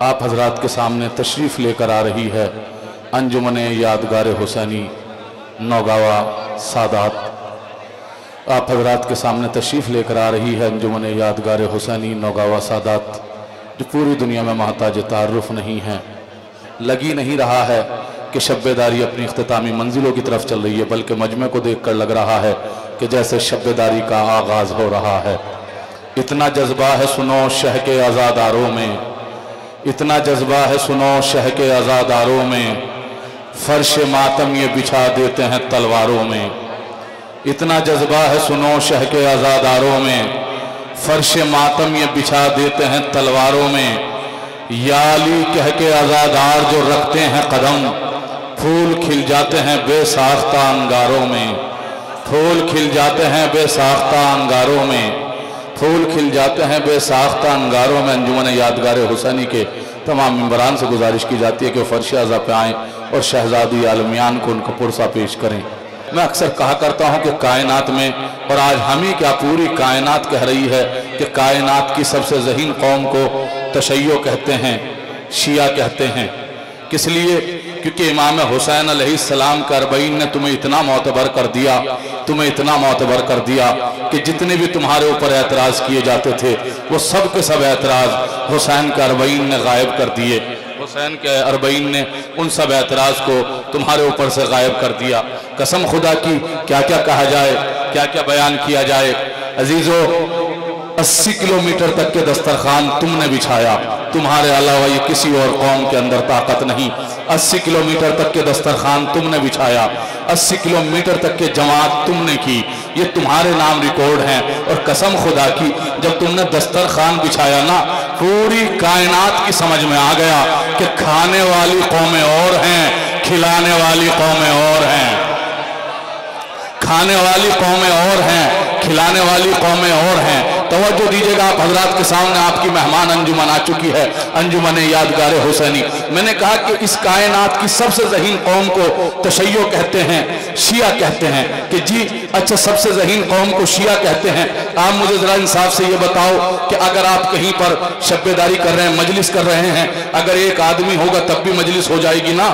आप हजरात के सामने तशरीफ़ लेकर आ रही है अंजुमन यादगार हुसैनी नौगावा सादात। आप हजरात के सामने तशरीफ़ लेकर आ रही है अंजुमन यादगार हुसैनी नौगावा सादात, जो पूरी दुनिया में महताज तारुफ़ नहीं है। लगी नहीं रहा है कि शब्बेदारी अपनी इख्तितामी मंजिलों की तरफ चल रही है, बल्कि मजमे को देख कर लग रहा है कि जैसे शब्बेदारी का आगाज़ हो रहा है। इतना जज्बा है सुनो शह के आज़ादारों में, इतना जज्बा है सुनो शह के आज़ादारों में, फर्श मातम ये बिछा देते हैं तलवारों में। इतना जज्बा है सुनो शह के आज़ादारों में, फर्श मातम ये बिछा देते हैं तलवारों में। या अली कह के आज़ादार जो रखते हैं कदम, फूल खिल जाते हैं बेसाख्ता अंगारों में, फूल खिल जाते हैं बेसाख्ता अंगारों में, फूल खिल जाते हैं बेसाख्ता अंगारों में। अंजुमन यादगार हुसैनी के तमाम मेंबरान से गुजारिश की जाती है कि फर्श आज़ा पे आएँ और शहजादी आलमियान को उनका पुरसा पेश करें। मैं अक्सर कहा करता हूँ कि कायनात में, और आज हम ही क्या पूरी कायनात कह रही है कि कायनात की सबसे ज़हीन कौम को तशय्यो कहते हैं, शिया कहते हैं। किस लिए? क्योंकि इमाम हुसैन अलैहिस्सलाम के अरबईन ने तुम्हें इतना मोतबर कर दिया, तुम्हें इतना मोतबर कर दिया कि जितने भी तुम्हारे ऊपर एतराज़ किए जाते थे वो सब के सब एतराज़ हुसैन के अरबईन ने गायब कर दिए। हुसैन के अरबईन ने उन सब एतराज़ को तुम्हारे ऊपर से गायब कर दिया। कसम खुदा की क्या क्या कहा जाए, क्या क्या बयान किया जाए। अजीज़ों, 80 किलोमीटर तक के दस्तरखान तुमने बिछाया, तुम्हारे अलावा ये किसी और कौम के अंदर ताकत नहीं। 80 किलोमीटर तक के दस्तरखान तुमने बिछाया, 80 किलोमीटर तक के जमात तुमने की, ये तुम्हारे नाम रिकॉर्ड हैं। और कसम खुदा की जब तुमने दस्तरखान बिछाया ना, पूरी कायनात की समझ में आ गया कि खाने वाली कौमें और हैं, खिलाने वाली कौमें और हैं। खाने वाली कौमें और हैं, खिलाने वाली कौमें और हैं। तवज्जो दीजिएगा, आप हजरात के सामने आपकी मेहमान अंजुमन आ चुकी है, अंजुमन यादगार हुसैनी। मैंने कहा कि इस कायनात की सबसे ज़हीन कौम को तशय्यो कहते हैं, शिया कहते हैं। कि जी अच्छा, सबसे ज़हीन कौम को शिया कहते हैं। आप मुझे ज़रा इंसाफ से ये बताओ कि अगर आप कहीं पर शब्बेदारी कर रहे हैं, मजलिस कर रहे हैं, अगर एक आदमी होगा तब भी मजलिस हो जाएगी ना?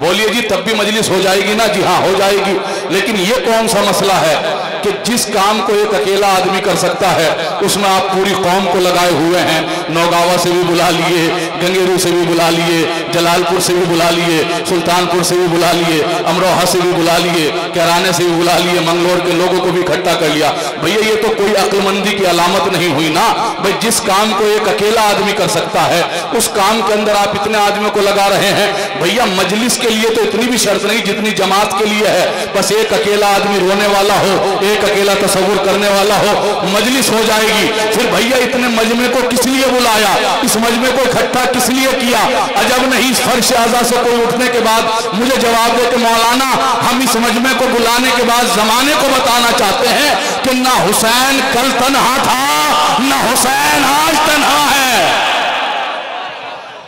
बोलिए जी, तब भी मजलिस हो जाएगी ना? जी हाँ, हो जाएगी। लेकिन ये कौन सा मसला है कि जिस काम को एक अकेला आदमी कर सकता है उसमें आप पूरी कौम को लगाए हुए हैं। नौगावा से भी बुला लिए, गंगेरू से भी बुला लिए, जलालपुर से भी बुला लिए, सुल्तानपुर से भी बुला लिए, अमरोहा से भी बुला लिए, कैराने से भी बुला लिए, मंगलोर के लोगों को भी इकट्ठा कर लिया। भैया ये तो कोई अक्लमंदी की अलामत नहीं हुई ना भाई। जिस काम को एक अकेला आदमी कर सकता है उस काम के अंदर आप इतने आदमियों को लगा रहे हैं। भैया मजलिस के लिए तो इतनी भी शर्त नहीं जितनी जमात के लिए है। बस एक अकेला आदमी रोने वाला हो, एक अकेला तसव्वुर करने वाला हो, मजलिस हो जाएगी। फिर भैया इतने मजमे को किस लिए बुलाया, इस मजमे को इकट्ठा किस लिए किया? अजब नहीं इस फर्श आज़ा से कोई उठने के बाद मुझे जवाब दे कि मौलाना हम इस मजमे को बुलाने के बाद जमाने को बताना चाहते हैं कि ना हुसैन कल तन्हा था, ना हुसैन आज तन्हा है।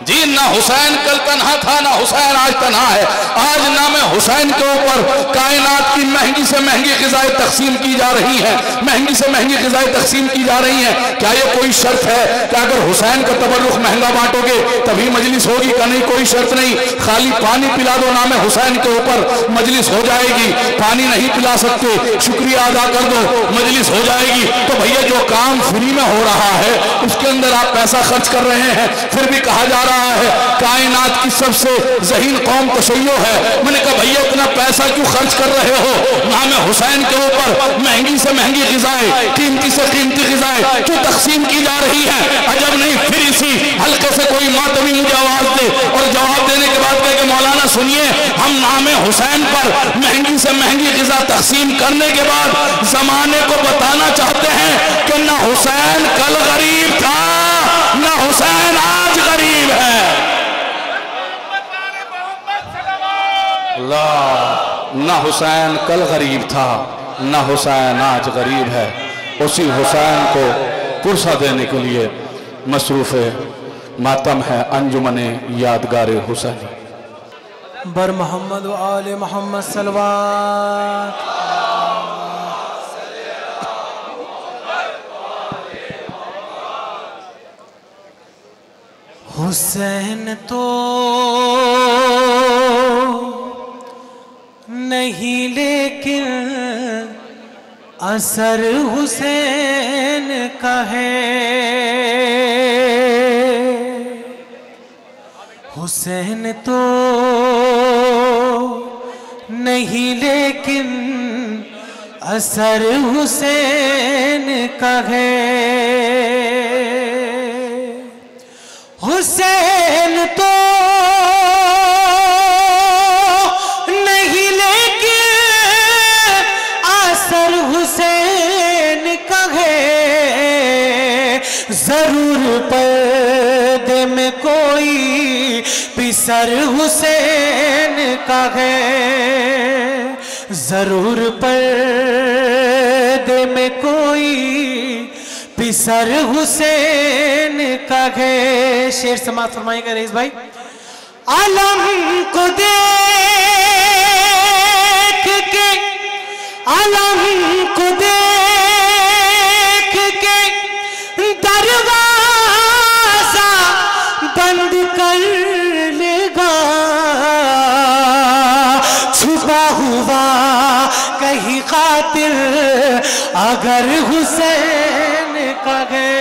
जी, ना हुसैन कल तन्हा था, ना हुसैन आज तन्हा है। आज नाम हुसैन के ऊपर कायनात की महंगी से महंगी ग़िज़ाएं तक़सीम की जा रही हैं, महंगी से महंगी ग़िज़ाएं तक़सीम की जा रही हैं। क्या ये कोई शर्त है कि अगर हुसैन का तबर्रुख महंगा बांटोगे तभी मजलिस होगी? का नहीं, कोई शर्त नहीं। खाली पानी पिला दो नाम हुसैन के ऊपर, मजलिस हो जाएगी। पानी नहीं पिला सकते, शुक्रिया अदा कर दो, मजलिस हो जाएगी। तो भैया जो काम फ्री में हो रहा है उसके अंदर आप पैसा खर्च कर रहे हैं, फिर भी कहा जा रहा है कायनात की सबसे ज़हीन कौम तशय्यो है। मैंने कहा भैया इतना पैसा क्यों खर्च कर रहे हो नाम हुसैन के ऊपर? महंगी से महंगी ग़िज़ाएं, कीमती से कीमती ग़िज़ाएं क्यों तक़सीम की जा रही हैं? अजब नहीं फिर इसी हल्के से कोई मातमी मुझे आवाज़ दे और जवाब देने के बाद कहे कि मौलाना सुनिए, हम नाम हुसैन पर महंगी से महंगी ग़िज़ा तक़सीम करने के बाद ज़माने को बताना चाहते हैं कि ना हुसैन कल गरीब था, ना हुसैन आज गरीब है। अल्लाह, ना हुसैन कल गरीब था, ना हुसैन आज गरीब है। उसी हुसैन को पुरसा देने के लिए मसरूफ़ मातम है अंजुमन यादगार हुसैनी। बर मोहम्मद व आले मोहम्मद सल्लल्लाहु। حسین تو نہیں لیکن اثر حسین کا ہے، حسین تو نہیں لیکن اثر حسین کا ہے، حسین تو نہیں لیکن اثر حسین کا ہے، ضرور پردے میں کوئی پسر حسین کا ہے، ضرور پردے میں کوئی پسر حسین کا ہے۔ شعر سماعت فرمائیں گے رئیس بھائی۔ علم کو دیکھ کے، علم کو دیکھ کے دروازہ بند کر لے گا، چھپا ہوا کہیں قاتل اگر حسین کا ہے،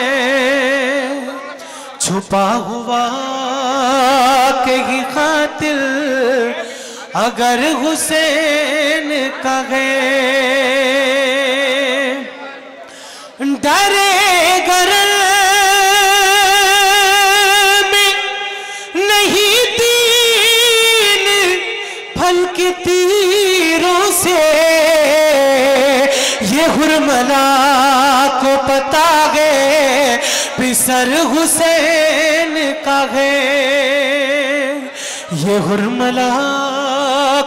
چھپا ہوا کہیں قاتل اگر حسین کا ہے، ڈرے گر میں نہیں دین پھل کے تیروں سے، یہ حرملا کو پتا ہے پسر حسین کا ہے، یہ حرملا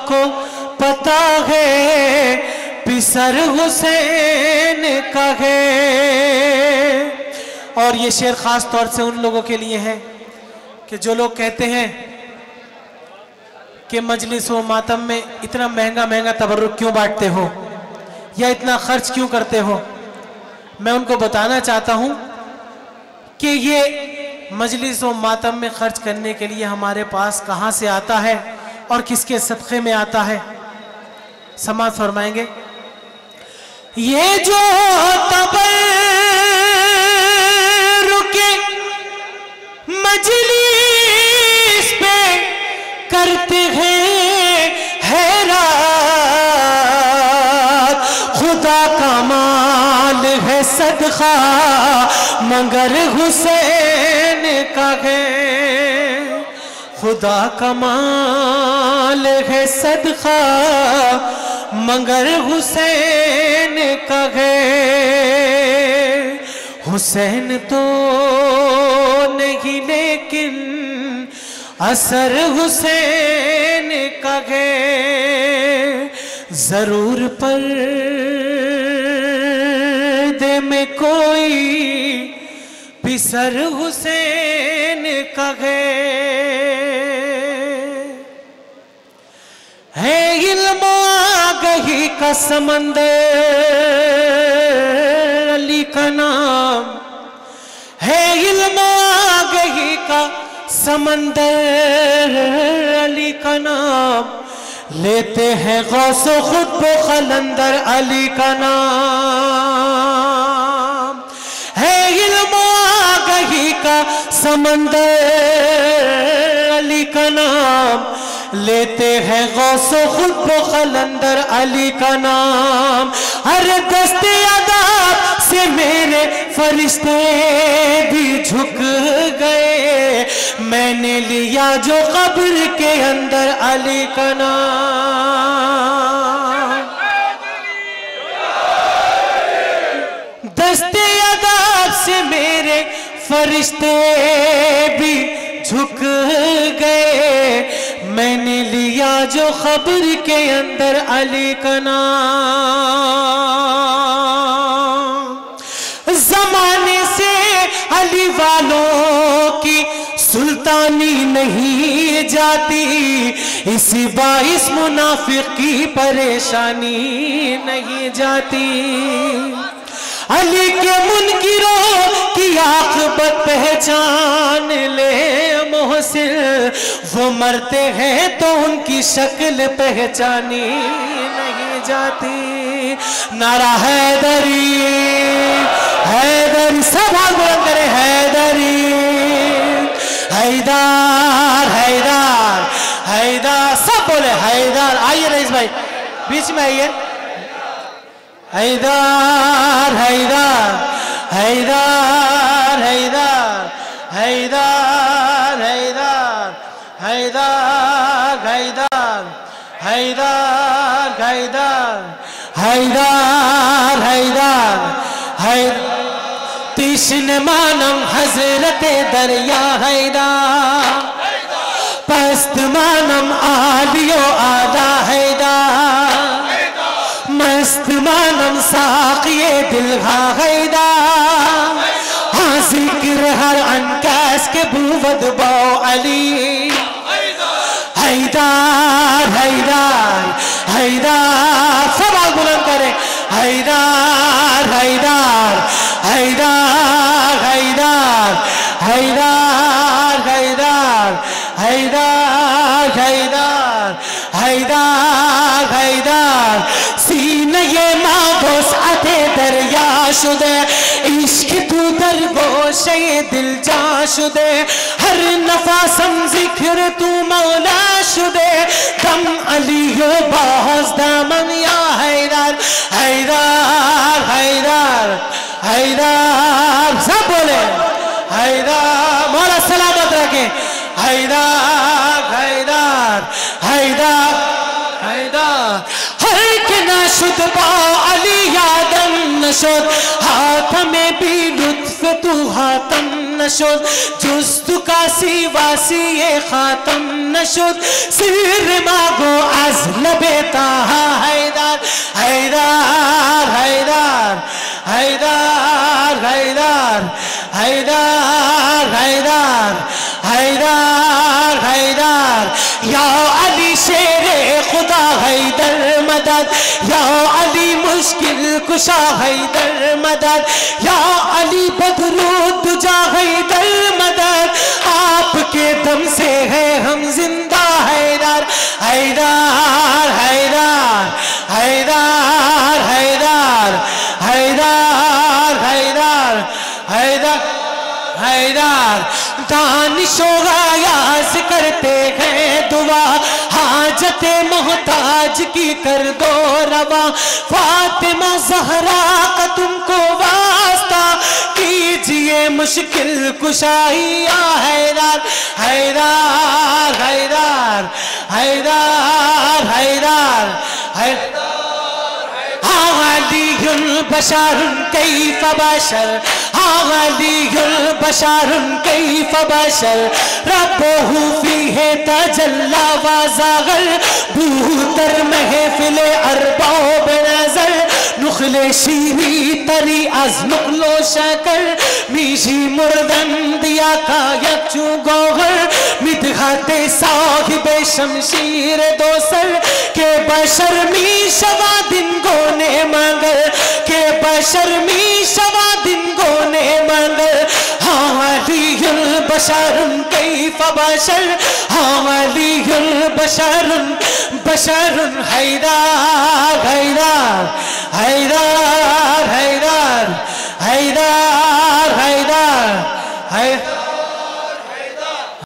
کو پتا ہے پسر حسین کا ہے۔ اور یہ شعر خاص طور سے ان لوگوں کے لیے ہے کہ جو لوگ کہتے ہیں کہ مجلس و ماتم میں اتنا مہنگا مہنگا تبرک کیوں بانٹتے ہو یا اتنا خرچ کیوں کرتے ہو۔ میں ان کو بتانا چاہتا ہوں کہ یہ مجلس و ماتم میں خرچ کرنے کے لیے ہمارے پاس کہاں سے آتا ہے اور کس کے صدقے میں آتا ہے۔ سماعت فرمائیں گے۔ یہ جو تبرک مجلس پہ کرتے ہیں حیرات، خدا کا مال ہے صدقہ مگر حسین کا ہے، خدا کا مال ہے صدقہ مگر حسین کا ہے، حسین تو نہیں لیکن اثر حسین کا ہے، ضرور پردے میں کوئی پسر حسین کا ہے علم آگہی کا سمندر علی کا نام، ہے علم آگہی کا سمندر علی کا نام، لیتے ہیں غوث و خطب و قلندر علی کا نام، ہے علم آگہی کا سمندر علی کا نام، لیتے ہیں غوث و خطب و قلندر علی کا نام، ہر دست عذاب سے میرے فرشتے بھی جھک گئے، میں نے لیا جو قبر کے اندر علی کا نام، دست عذاب سے میرے فرشتے بھی جھک گئے، میں نے لیا جو قبر کے اندر علی کا نام، زمانے سے علی والوں کی سلطانی نہیں جاتی، اسی باعث منافق کی پریشانی نہیں جاتی، علی کے منکروں کی عاقبت پہچان لے وہ مرتے ہیں تو ان کی شکل پہچانی نہیں جاتی. نعرہ حیدری حیدری، سب ہاتھ بلند کریں، حیدری حیدر حیدر حیدر، سب بولے حیدر. آئیے رئیس بھائی بیچ میں آئیے. حیدر حیدر حیدر حیدر حیدر حیدر حیدر حیدر حیدر حیدر حیدر حیدر حیدر. تیشن مانم حضرت دریا حیدر، پست مانم آلیو آدھا حیدر، مست مانم ساقی دلہا حیدر. ہاں ذکر ہر انکاس کے بود باو علی حیدر حیدر حیدر، سب آگ بلند کریں. حیدر حیدر حیدر حیدر حیدر حیدر حیدر حیدر حیدر حیدر. سینہ ماں وسعت دریا شدے، عشق تو در گوشے دل جا شدے، ہر نفاسم ذکر تو مولا شدے. دم علی و باز دامن یا حیدر حیدر حیدر حیدر، سب بولے حیدر. مولا سلامت رکھیں. حیدر حیدر حیدر حیدر. ہر کے نشد با علی یادم نشد، ہاتھ میں بھی لطف تو ہاتم نشد، جست کا سیوا سی خاتم نشد. سر ماگو از لب تاہا حیدر حیدر حیدر حیدر حیدر حیدر حیدر حیدر حیدر. یا علی شیر خدا حیدر مدد، یا علی مشکل کشا حیدر مدد، یا علی بدرو تجا حیدر مدد. آپ کے دم سے ہے ہم زندہ حیدر حیدر حیدر حیدر حیدر حیدر حیدر حیدر حیدر. دانش و غیاض کرتے ہیں دعا، حاجت محتاج کی کر دو روا. فاطمہ زہرا کا تم کو واسطہ، کیجئے مشکل کشائی یا حیدر حیدر حیدر حیدر حیدر حیدر. علی البشر کیف بشر، علی البشر کیف بشر، ربہ فیہ تجلی وزغر، بوتر محفل ارباب نظر. نخل شیری تری از نقل و شکر، میشی مردن دیا کا یکچو گوہر. مدحت صاحب شمشیر دو سر، کہ بشر می شوا دن گونے مگر، کہ بشر می شوا دن گونے مگر. ہاں علی البشر کیف بشر، ہاں علی البشر بشر. حیدر حیدر حیدر حیدر حیدر حیدر حیدر